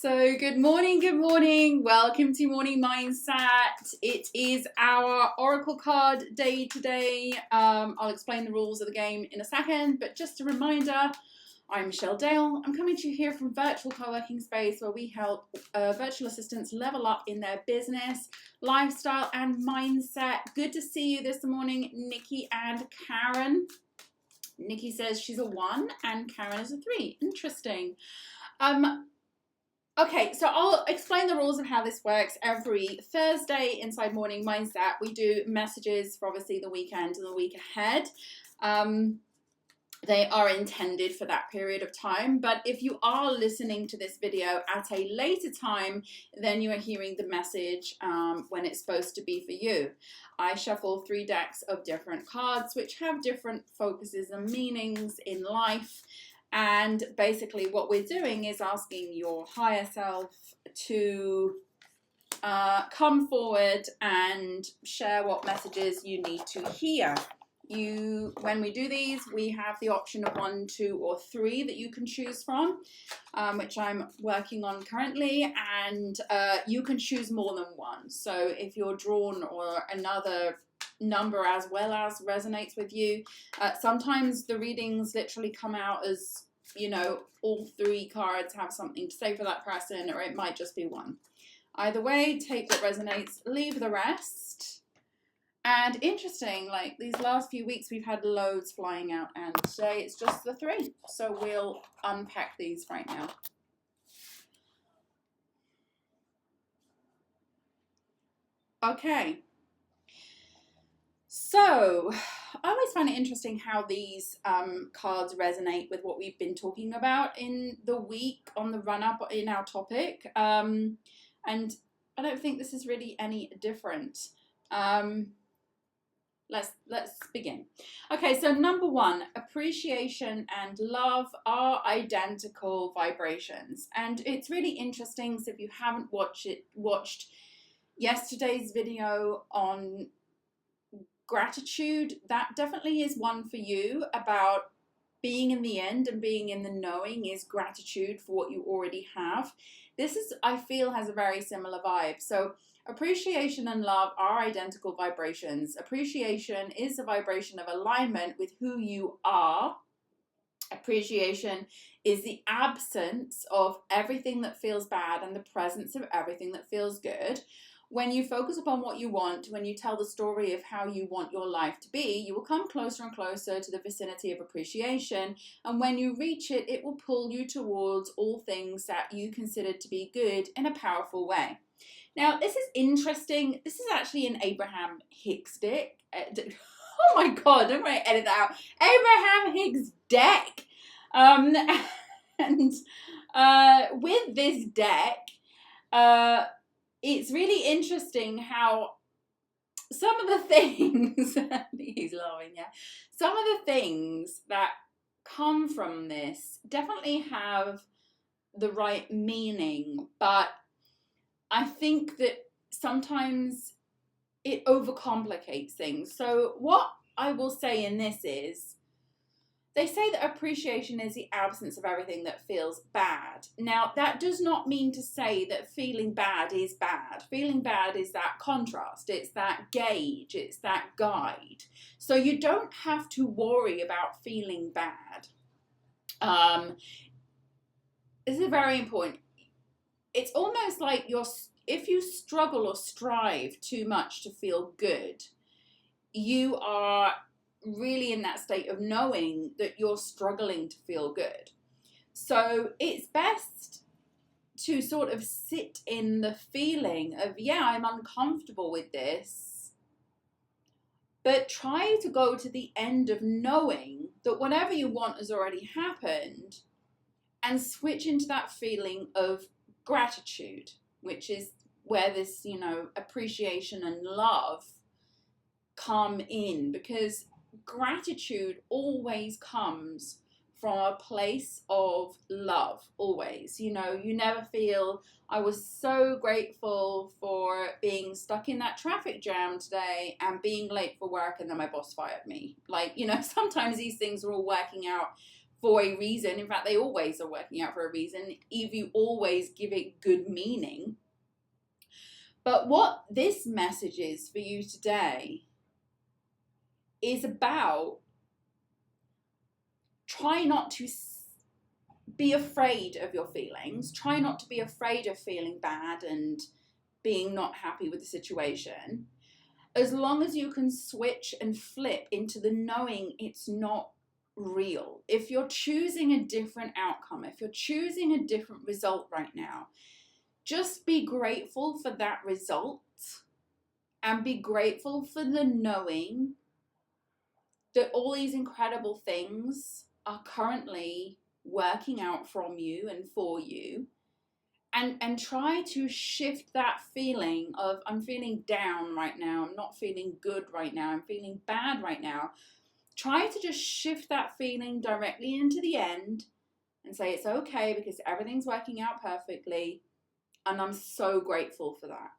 So good morning. Welcome to Morning Mindset. It is our Oracle card day today. I'll explain the rules of the game in a second, but just a reminder, I'm Michelle Dale. I'm coming to you here from Virtual CoWorking Space, where we help virtual assistants level up in their business, lifestyle, and mindset. Good to see you this morning, Nikki and Karen. Nikki says she's a 1 and Karen is a 3. Interesting. Okay, so I'll explain the rules of how this works. Every Thursday inside Morning Mindset, we do messages for obviously the weekend and the week ahead. They are intended for that period of time, but if you are listening to this video at a later time, then you are hearing the message when it's supposed to be for you. I shuffle 3 decks of different cards which have different focuses and meanings in life. And basically what we're doing is asking your higher self to come forward and share what messages you need to hear. When we do these, we have the option of 1, 2, or 3 that you can choose from, which I'm working on currently, and you can choose more than 1. So if you're drawn or another number as well as resonates with you, sometimes the readings literally come out as, you know, all 3 cards have something to say for that person, or it might just be 1. Either way, take what resonates, leave the rest. And interesting, like these last few weeks, we've had loads flying out, and today it's just the 3. So we'll unpack these right now. Okay. So I always find it interesting how these cards resonate with what we've been talking about in the week on the run-up in our topic. And I don't think this is really any different. Let's begin. Okay, so number 1, appreciation and love are identical vibrations. And it's really interesting, so if you haven't watched yesterday's video on gratitude, that definitely is one for you. About being in the end and being in the knowing is gratitude for what you already have. This is, I feel, has a very similar vibe. So appreciation and love are identical vibrations. Appreciation is a vibration of alignment with who you are. Appreciation is the absence of everything that feels bad and the presence of everything that feels good. When you focus upon what you want, when you tell the story of how you want your life to be, you will come closer and closer to the vicinity of appreciation. And when you reach it, it will pull you towards all things that you consider to be good in a powerful way. Now, this is interesting. This is actually an Abraham Hicks deck. Oh my God, I'm going to edit that out. Abraham Hicks deck. With this deck, it's really interesting how some of the things, he's laughing, yeah. Some of the things that come from this definitely have the right meaning, but I think that sometimes it overcomplicates things. So what I will say in this is, they say that appreciation is the absence of everything that feels bad. Now, that does not mean to say that feeling bad is bad. Feeling bad is that contrast. It's that gauge. It's that guide. So you don't have to worry about feeling bad. This is very important. It's almost like if you struggle or strive too much to feel good, you are really in that state of knowing that you're struggling to feel good. So it's best to sort of sit in the feeling of, yeah, I'm uncomfortable with this, but try to go to the end of knowing that whatever you want has already happened, and switch into that feeling of gratitude, which is where this, you know, appreciation and love come in, because gratitude always comes from a place of love, always. You know, you never feel, I was so grateful for being stuck in that traffic jam today and being late for work and then my boss fired me. Like, you know, sometimes these things are all working out for a reason. In fact, they always are working out for a reason if you always give it good meaning. But what this message is for you today is about try not to be afraid of your feelings. Try not to be afraid of feeling bad and being not happy with the situation. As long as you can switch and flip into the knowing it's not real. If you're choosing a different outcome, if you're choosing a different result right now, just be grateful for that result and be grateful for the knowing that all these incredible things are currently working out from you and for you. And try to shift that feeling of I'm feeling down right now, I'm not feeling good right now, I'm feeling bad right now. Try to just shift that feeling directly into the end and say it's okay because everything's working out perfectly. And I'm so grateful for that.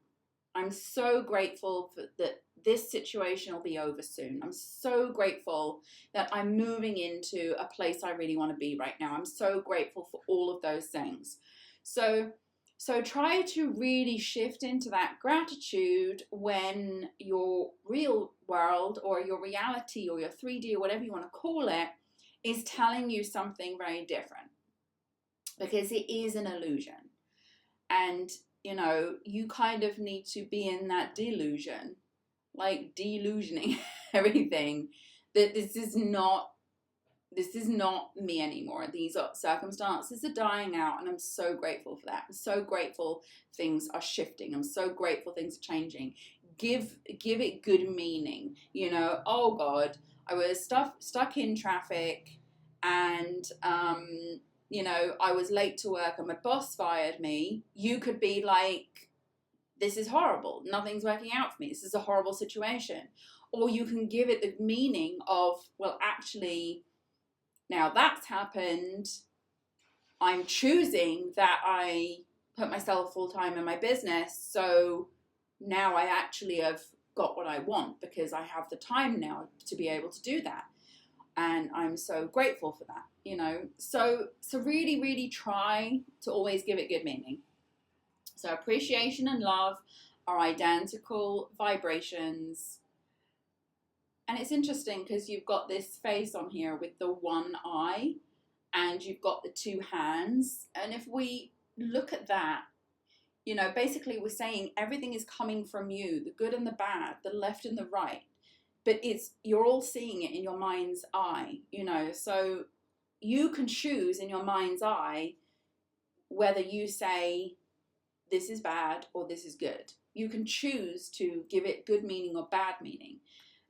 I'm so grateful that this situation will be over soon. I'm so grateful that I'm moving into a place I really want to be right now. I'm so grateful for all of those things. So try to really shift into that gratitude when your real world or your reality or your 3D or whatever you want to call it is telling you something very different, because it is an illusion. And, you know, you kind of need to be in that delusion, like delusioning everything, that this is not me anymore. These circumstances are dying out, and I'm so grateful for that. I'm so grateful things are shifting. I'm so grateful things are changing. Give it good meaning. You know, oh God, I was stuck in traffic, and you know, I was late to work and my boss fired me. You could be like, this is horrible. Nothing's working out for me. This is a horrible situation. Or you can give it the meaning of, well, actually, now that's happened. I'm choosing that I put myself full time in my business. So now I actually have got what I want because I have the time now to be able to do that. And I'm so grateful for that, you know. So really, really try to always give it good meaning. So appreciation and love are identical vibrations. And it's interesting because you've got this face on here with the one eye and you've got the two hands. And if we look at that, you know, basically we're saying everything is coming from you, the good and the bad, the left and the right. But you're all seeing it in your mind's eye, you know. So you can choose in your mind's eye whether you say this is bad or this is good. You can choose to give it good meaning or bad meaning.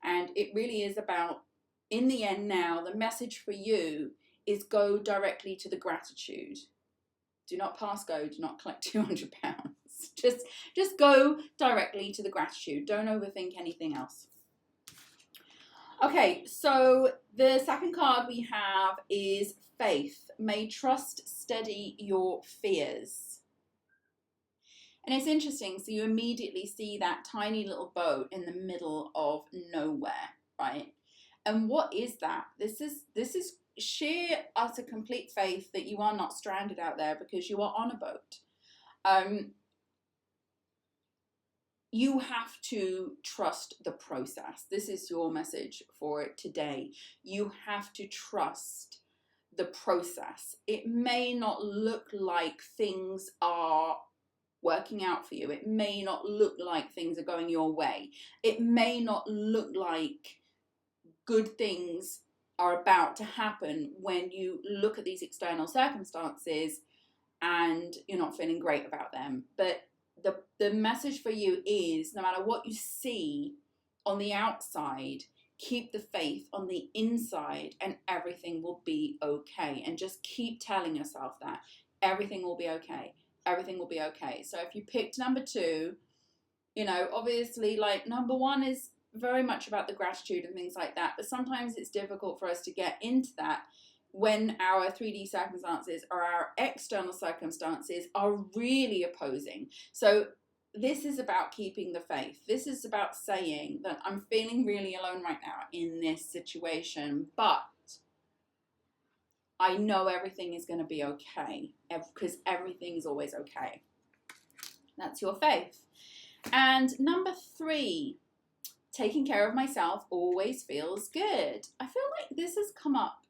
And it really is about, in the end now, the message for you is go directly to the gratitude. Do not pass go, do not collect £200. Just go directly to the gratitude. Don't overthink anything else. Okay, so the second card we have is faith. May trust steady your fears. And it's interesting, so you immediately see that tiny little boat in the middle of nowhere, right? And what is that? This is sheer, utter, complete faith that you are not stranded out there because you are on a boat. You have to trust the process. This is your message for today. You have to trust the process. It may not look like things are working out for you. It may not look like things are going your way. It may not look like good things are about to happen when you look at these external circumstances and you're not feeling great about them. But the message for you is, no matter what you see on the outside, keep the faith on the inside and everything will be okay. And just keep telling yourself that everything will be okay. Everything will be okay. So if you picked number 2, you know, obviously, like, number 1 is very much about the gratitude and things like that. But sometimes it's difficult for us to get into that when our 3D circumstances or our external circumstances are really opposing. So this is about keeping the faith. This is about saying that I'm feeling really alone right now in this situation, but I know everything is going to be okay, because everything is always okay. That's your faith. And number 3, taking care of myself always feels good. I feel like this has come up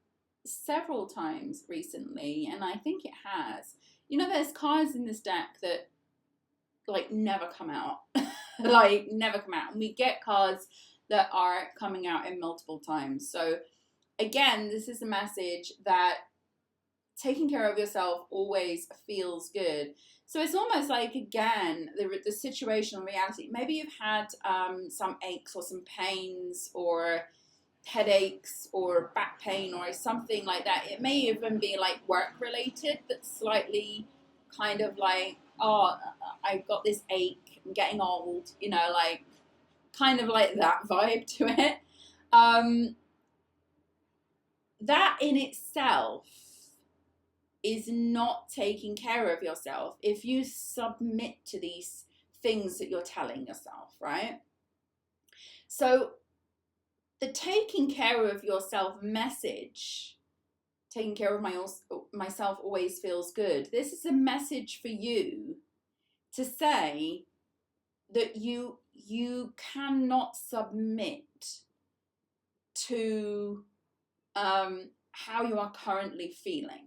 several times recently, and I think it has. You know, there's cards in this deck that like never come out. Like never come out. And we get cards that are coming out in multiple times. So again, this is a message that taking care of yourself always feels good. So it's almost like, again, the situational reality. Maybe you've had some aches or some pains or headaches or back pain or something like that. It may even be like work related, but slightly kind of like, oh, I've got this ache, I'm getting old, you know, like kind of like that vibe to it. That in itself is not taking care of yourself if you submit to these things that you're telling yourself, right? So the taking care of yourself message, taking care of myself always feels good. This is a message for you to say that you cannot submit to how you are currently feeling.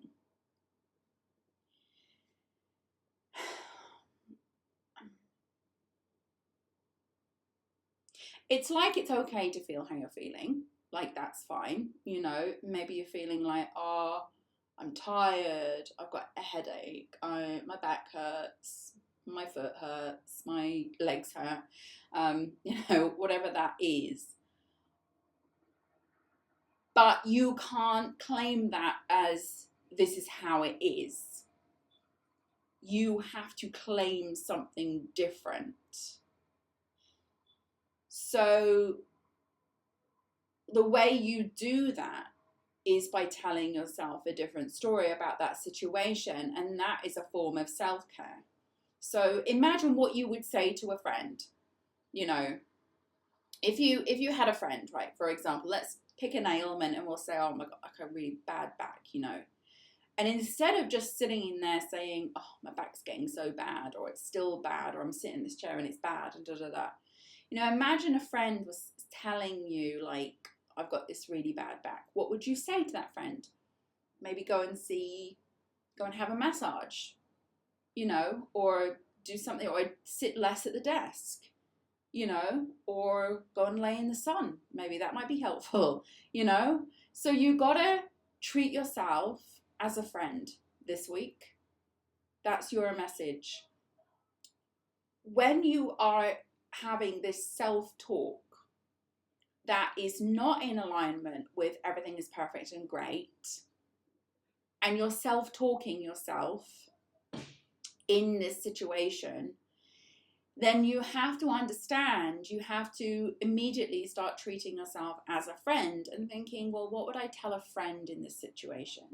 It's like it's okay to feel how you're feeling. Like, that's fine. You know, maybe you're feeling like, oh, I'm tired, I've got a headache, my back hurts, my foot hurts, my legs hurt, you know, whatever that is. But you can't claim that as this is how it is. You have to claim something different. So the way you do that is by telling yourself a different story about that situation, and that is a form of self-care. So imagine what you would say to a friend. You know, if you had a friend, right, for example, let's pick an ailment and we'll say, oh my God, like a really bad back, you know. And instead of just sitting in there saying, oh, my back's getting so bad, or it's still bad, or I'm sitting in this chair and it's bad, and da-da-da. You know, imagine a friend was telling you, like, I've got this really bad back. What would you say to that friend? Maybe go and have a massage, you know, or do something, or sit less at the desk, you know, or go and lay in the sun. Maybe that might be helpful, you know. So you gotta treat yourself as a friend this week. That's your message. When you are having this self-talk that is not in alignment with everything is perfect and great, and you're self-talking yourself in this situation, then you have to understand, you have to immediately start treating yourself as a friend and thinking, well, what would I tell a friend in this situation?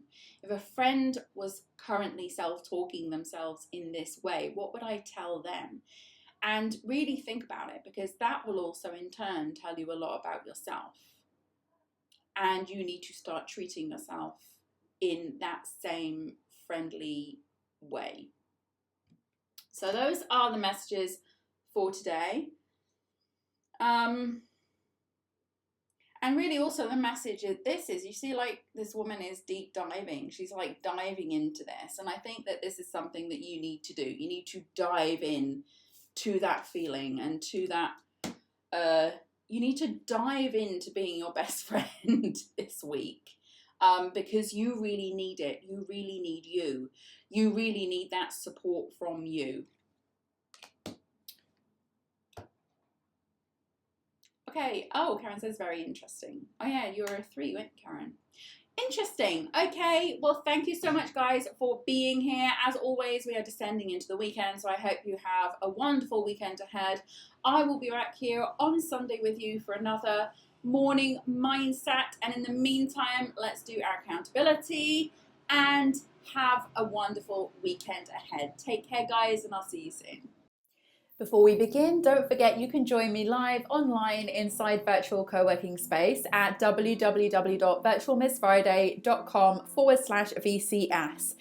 If a friend was currently self-talking themselves in this way, what would I tell them? And really think about it, because that will also in turn tell you a lot about yourself. And you need to start treating yourself in that same friendly way. So those are the messages for today. And really also the message of this is, you see, like, this woman is deep diving. She's like diving into this. And I think that this is something that you need to do. You need to dive in to that feeling and to that, you need to dive into being your best friend this week, because you really need it. You really need you. You really need that support from you. Okay. Oh, Karen says very interesting. Oh yeah, you're a 3, weren't you, Karen? Interesting. Okay, well, thank you so much, guys, for being here. As always, we are descending into the weekend, so I hope you have a wonderful weekend ahead. I will be back here on Sunday with you for another morning mindset, and in the meantime, let's do our accountability and have a wonderful weekend ahead. Take care, guys, and I'll see you soon. Before we begin, don't forget you can join me live online inside Virtual CoWorking Space at www.virtualmissfriday.com/VCS.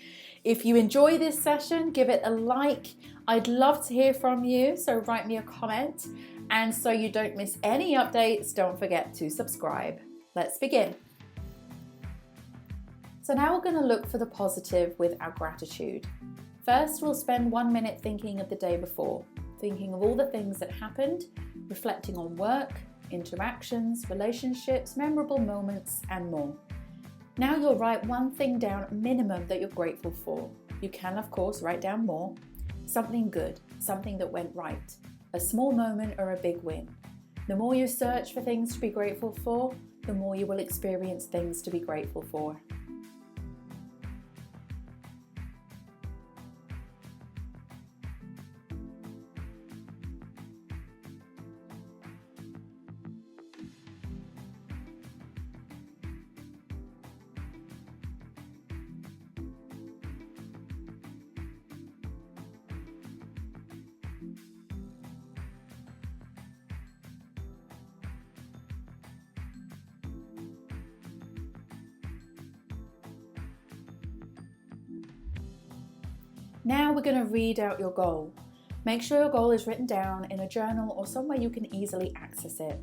If you enjoy this session, give it a like. I'd love to hear from you, so write me a comment. And so you don't miss any updates, don't forget to subscribe. Let's begin. So now we're going to look for the positive with our gratitude. First, we'll spend 1 minute thinking of the day before, thinking of all the things that happened, reflecting on work, interactions, relationships, memorable moments, and more. Now you'll write one thing down minimum that you're grateful for. You can, of course, write down more. Something good, something that went right, a small moment or a big win. The more you search for things to be grateful for, the more you will experience things to be grateful for. Now we're going to read out your goal. Make sure your goal is written down in a journal or somewhere you can easily access it.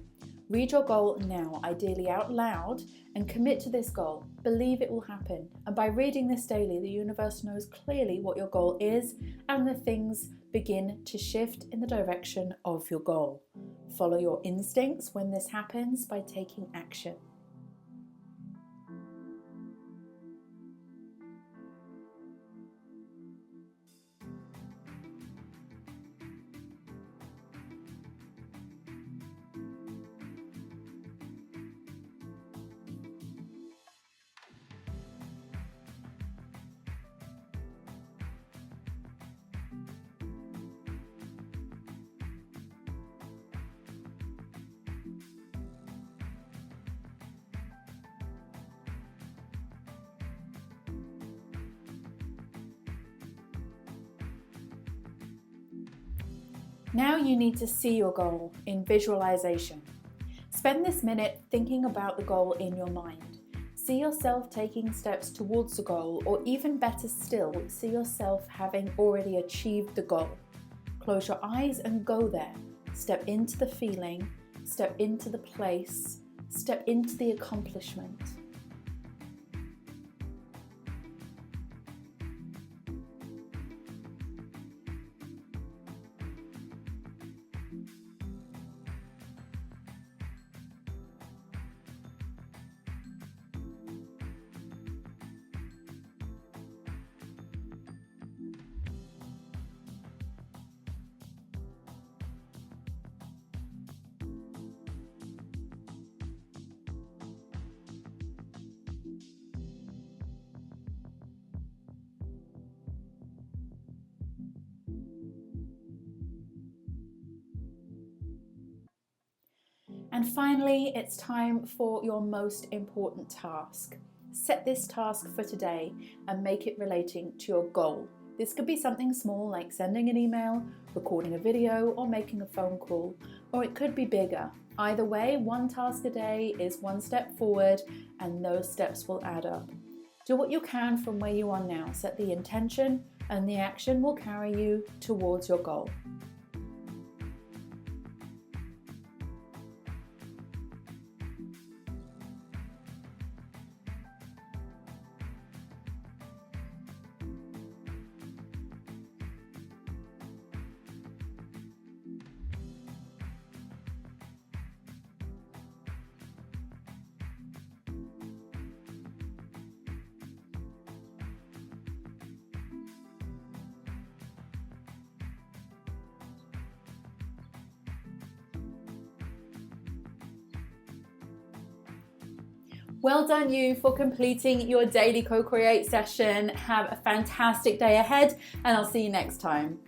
Read your goal now, ideally out loud, and commit to this goal. Believe it will happen. And by reading this daily, the universe knows clearly what your goal is, and the things begin to shift in the direction of your goal. Follow your instincts when this happens by taking action. Now you need to see your goal in visualization. Spend this minute thinking about the goal in your mind. See yourself taking steps towards the goal, or even better still, see yourself having already achieved the goal. Close your eyes and go there. Step into the feeling, step into the place, step into the accomplishment. And finally, it's time for your most important task. Set this task for today and make it relating to your goal. This could be something small like sending an email, recording a video, or making a phone call, or it could be bigger. Either way, one task a day is one step forward, and those steps will add up. Do what you can from where you are now. Set the intention, and the action will carry you towards your goal. Well done you for completing your daily co-create session. Have a fantastic day ahead, and I'll see you next time.